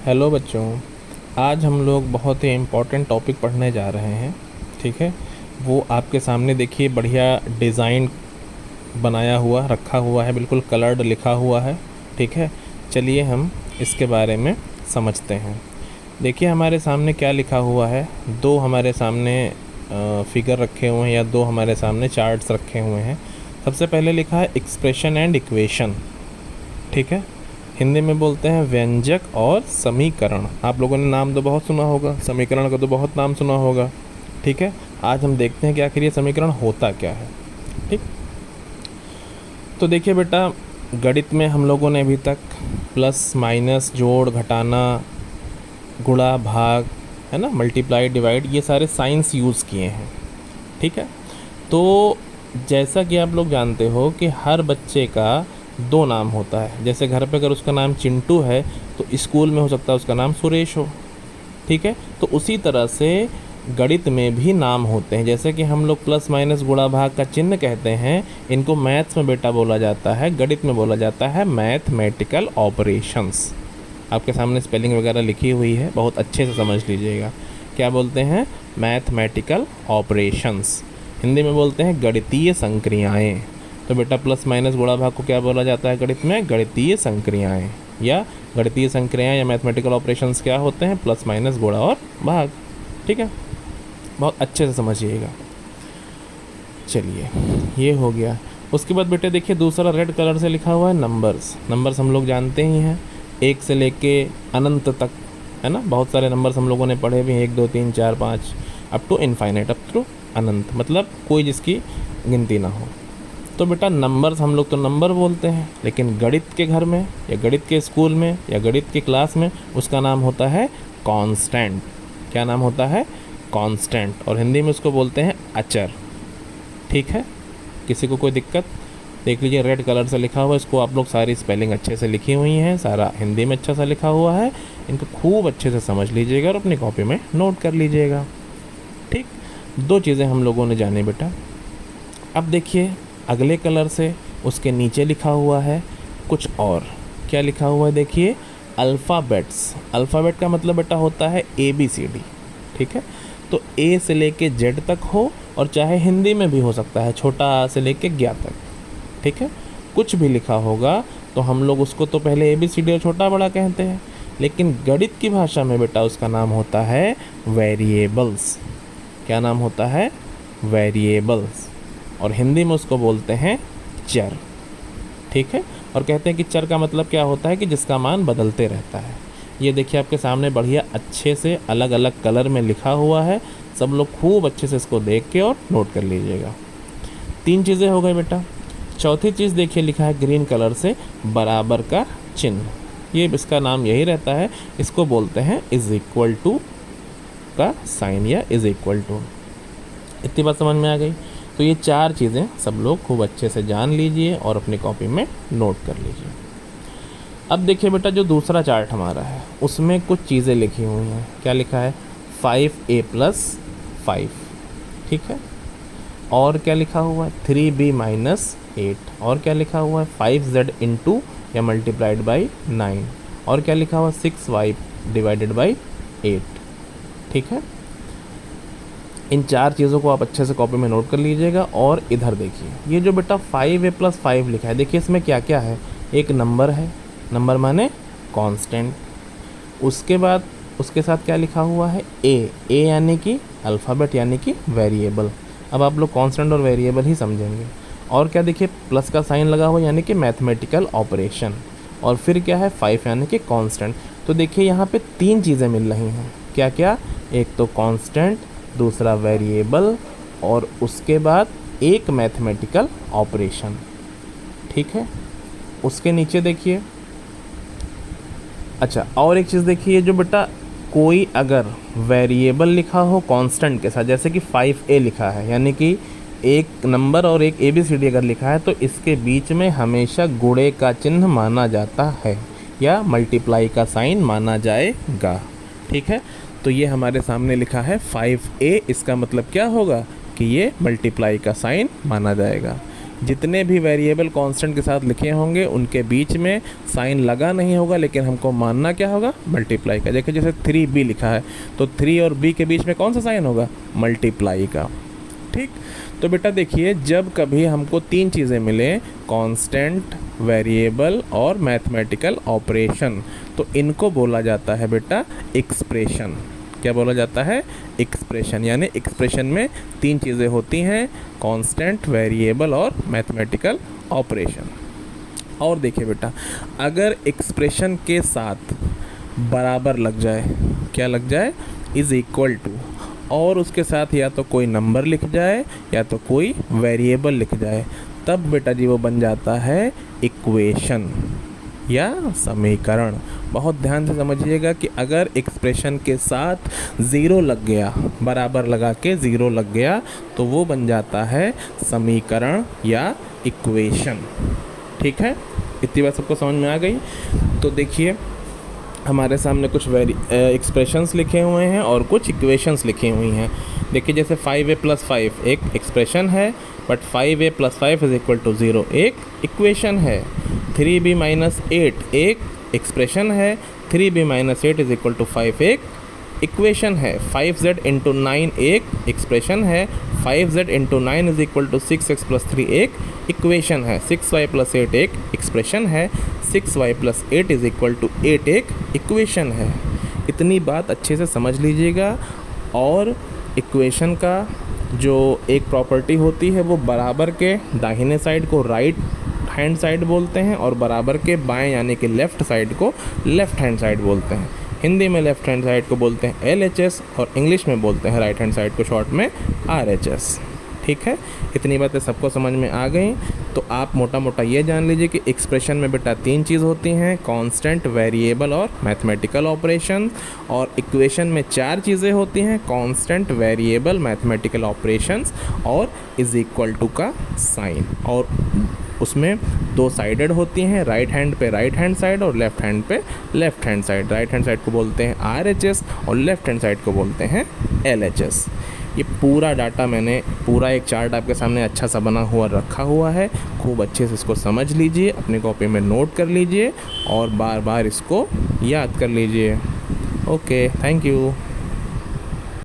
Hello बच्चों, आज हम लोग बहुत ही इम्पोर्टेंट टॉपिक पढ़ने जा रहे हैं। ठीक है, वो आपके सामने देखिए, बढ़िया डिज़ाइन बनाया हुआ रखा हुआ है, बिल्कुल कलर्ड लिखा हुआ है। ठीक है, चलिए हम इसके बारे में समझते हैं। देखिए हमारे सामने क्या लिखा हुआ है। दो हमारे सामने फिगर रखे हुए हैं या दो हमारे सामने चार्ट्स रखे हुए हैं। सबसे पहले लिखा है एक्सप्रेशन एंड इक्वेशन। ठीक है, हिंदी में बोलते हैं व्यंजक और समीकरण। आप लोगों ने नाम तो बहुत सुना होगा, समीकरण का तो बहुत नाम सुना होगा। ठीक है, आज हम देखते हैं कि आखिर ये समीकरण होता क्या है। ठीक, तो देखिए बेटा, गणित में हम लोगों ने अभी तक प्लस माइनस, जोड़ घटाना, गुणा भाग, है ना, मल्टीप्लाई डिवाइड, ये सारे साइंस यूज़ किए हैं। ठीक है, तो जैसा कि आप लोग जानते हो कि हर बच्चे का दो नाम होता है। जैसे घर पे अगर उसका नाम चिंटू है तो स्कूल में हो सकता है उसका नाम सुरेश हो। ठीक है, तो उसी तरह से गणित में भी नाम होते हैं। जैसे कि हम लोग प्लस माइनस गुणा भाग का चिन्ह कहते हैं, इनको मैथ्स में बेटा बोला जाता है, गणित में बोला जाता है मैथमेटिकल ऑपरेशंस। आपके सामने स्पेलिंग वगैरह लिखी हुई है, बहुत अच्छे से समझ लीजिएगा। क्या बोलते हैं? Mathematical operations. हिंदी में बोलते हैं गणितीय संक्रियाएँ। तो बेटा प्लस माइनस गुणा भाग को क्या बोला जाता है गणित में? गणितीय संक्रियाएँ। या गणितीय संक्रियाएँ या मैथमेटिकल ऑपरेशंस क्या होते हैं? प्लस माइनस गुणा और भाग। ठीक है, बहुत अच्छे से समझिएगा। चलिए, ये हो गया। उसके बाद बेटे देखिए, दूसरा रेड कलर से लिखा हुआ है नंबर्स। नंबर्स हम लोग जानते ही हैं, एक से लेके अनंत तक, है ना। बहुत सारे नंबर्स हम लोगों ने पढ़े भी हैं, 1 2 3 4 5 up to infinite, up to अनंत, मतलब कोई जिसकी गिनती ना हो। तो बेटा नंबर्स हम लोग तो नंबर बोलते हैं, लेकिन गणित के घर में या गणित के स्कूल में या गणित की क्लास में उसका नाम होता है कांस्टेंट। क्या नाम होता है? कांस्टेंट। और हिंदी में उसको बोलते हैं अचर। ठीक है, किसी को कोई दिक्कत? देख लीजिए, रेड कलर से लिखा हुआ है, इसको आप लोग सारी स्पेलिंग अच्छे से लिखी हुई हैं, सारा हिंदी में अच्छा सा लिखा हुआ है। इनको खूब अच्छे से समझ लीजिएगा और अपनी कॉपी में नोट कर लीजिएगा। ठीक, दो चीज़ें हम लोगों ने जानी बेटा। अब देखिए अगले कलर से उसके नीचे लिखा हुआ है कुछ और। क्या लिखा हुआ है? देखिए, अल्फ़ाबेट्स। अल्फ़ाबेट का मतलब बेटा होता है ABCD। ठीक है, तो A से लेके Z तक हो, और चाहे हिंदी में भी हो सकता है, छोटा आ से लेके ज्ञा तक। ठीक है, कुछ भी लिखा होगा तो हम लोग उसको तो पहले ABCD और छोटा बड़ा कहते हैं, लेकिन गणित की भाषा में बेटा उसका नाम होता है वेरिएबल्स। क्या नाम होता है? वेरिएबल्स। और हिंदी में उसको बोलते हैं चर। ठीक है, और कहते हैं कि चर का मतलब क्या होता है? कि जिसका मान बदलते रहता है। ये देखिए आपके सामने बढ़िया अच्छे से अलग अलग कलर में लिखा हुआ है। सब लोग खूब अच्छे से इसको देख के और नोट कर लीजिएगा। 3 चीज़ें हो गई बेटा। चौथी चीज़ देखिए, लिखा है ग्रीन कलर से बराबर का चिन्ह। ये इसका नाम यही रहता है, इसको बोलते हैं इज इक्वल टू का साइन या इज इक्वल टू। इतनी बात समझ में आ गई? तो ये 4 चीज़ें सब लोग खूब अच्छे से जान लीजिए और अपनी कॉपी में नोट कर लीजिए। अब देखिए बेटा, जो दूसरा चार्ट हमारा है उसमें कुछ चीज़ें लिखी हुई हैं। क्या लिखा है? 5A + 5। ठीक है, और क्या लिखा हुआ है? 3B - 8। और क्या लिखा हुआ है? 5Z इंटू या मल्टीप्लाइड बाई 9। और क्या लिखा हुआ है? 6Y / 8। ठीक है, इन 4 चीज़ों को आप अच्छे से कॉपी में नोट कर लीजिएगा। और इधर देखिए, ये जो बेटा 5A + 5 लिखा है, देखिए इसमें क्या क्या है? एक नंबर है, नंबर माने कांस्टेंट। उसके बाद उसके साथ क्या लिखा हुआ है? ए यानी कि अल्फ़ाबेट, यानी कि वेरिएबल। अब आप लोग कांस्टेंट और वेरिएबल ही समझेंगे। और क्या देखिए, प्लस का साइन लगा हुआ, यानी कि मैथमेटिकल ऑपरेशन। और फिर क्या है? 5 यानी कि कांस्टेंट। तो देखिए यहाँ पे 3 चीज़ें मिल रही हैं। क्या क्या? एक तो कांस्टेंट, दूसरा वेरिएबल, और उसके बाद एक मैथमेटिकल ऑपरेशन। ठीक है, उसके नीचे देखिए, अच्छा और एक चीज़ देखिए, जो बेटा कोई अगर वेरिएबल लिखा हो कांस्टेंट के साथ, जैसे कि 5A लिखा है, यानी कि एक नंबर और एक ABCD अगर लिखा है, तो इसके बीच में हमेशा गुणे का चिन्ह माना जाता है या मल्टीप्लाई का साइन माना जाएगा। ठीक है, तो ये हमारे सामने लिखा है 5A, इसका मतलब क्या होगा? कि ये मल्टीप्लाई का साइन माना जाएगा। जितने भी वेरिएबल कांस्टेंट के साथ लिखे होंगे उनके बीच में साइन लगा नहीं होगा, लेकिन हमको मानना क्या होगा, मल्टीप्लाई का। देखिए जैसे 3b लिखा है तो 3 और b के बीच में कौन सा साइन होगा, मल्टीप्लाई का। ठीक, तो बेटा देखिए जब कभी हमको तीन चीज़ें मिले, कांस्टेंट, वेरिएबल और मैथमेटिकल ऑपरेशन, तो इनको बोला जाता है बेटा एक्सप्रेशन। क्या बोला जाता है, एक्सप्रेशन। यानी एक्सप्रेशन में तीन चीज़ें होती हैं, कांस्टेंट, वेरिएबल और मैथमेटिकल ऑपरेशन। और देखिए बेटा अगर एक्सप्रेशन के साथ बराबर लग जाए, क्या लग जाए, इज़ इक्वल टू, और उसके साथ या तो कोई नंबर लिख जाए या तो कोई वेरिएबल लिख जाए, तब बेटा जी वो बन जाता है इक्वेशन या समीकरण। बहुत ध्यान से समझिएगा कि अगर एक्सप्रेशन के साथ ज़ीरो लग गया, बराबर लगा के ज़ीरो लग गया, तो वो बन जाता है समीकरण या इक्वेशन। ठीक है, इतनी बात सबको समझ में आ गई। तो देखिए हमारे सामने कुछ एक्सप्रेशंस लिखे हुए हैं और कुछ इक्वेशंस लिखी हुई हैं। देखिए जैसे 5a + 5 एक एक्सप्रेशन है, बट 5a + 5 = 0 एक इक्वेशन है। 3b - 8 एक एक्सप्रेशन है, 3b - 8 = 5 एक इक्वेशन है। 5z × 9 एक एक्सप्रेशन है, 5z × 9 = 6x + 3 एक इक्वेशन है। 6y + 8 एक एक्सप्रेशन है, 6y + 8 = 8 एक इक्वेशन है। इतनी बात अच्छे से समझ लीजिएगा। और इक्वेशन का जो एक प्रॉपर्टी होती है वो बराबर के दाहिने साइड को राइट हैंड साइड बोलते हैं और बराबर के बाएं यानी कि लेफ़्ट साइड को लेफ़्ट हैंड साइड बोलते हैं। हिंदी में लेफ़्ट हैंड साइड को बोलते हैं LHS और इंग्लिश में बोलते हैं राइट हैंड साइड को शॉर्ट में RHS। ठीक है, इतनी बातें सबको समझ में आ गई। तो आप मोटा मोटा ये जान लीजिए कि एक्सप्रेशन में बेटा तीन चीज़ होती हैं, कांस्टेंट, वेरिएबल और मैथमेटिकल ऑपरेशन। और इक्वेशन में चार चीज़ें होती हैं, कांस्टेंट, वेरिएबल, मैथमेटिकल ऑपरेशंस और इज़ इक्वल टू का साइन। और उसमें दो साइडेड होती हैं, राइट हैंड पे राइट हैंड साइड और लेफ़्ट हैंड पे left hand side. Right hand side को बोलते हैं RHS और लेफ़्ट हैंड साइड को बोलते हैं LHS। ये पूरा डाटा मैंने पूरा एक चार्ट आपके सामने अच्छा सा बना हुआ रखा हुआ है, खूब अच्छे से इसको समझ लीजिए, अपनी कॉपी में नोट कर लीजिए और बार बार इसको याद कर लीजिए। Okay, thank you.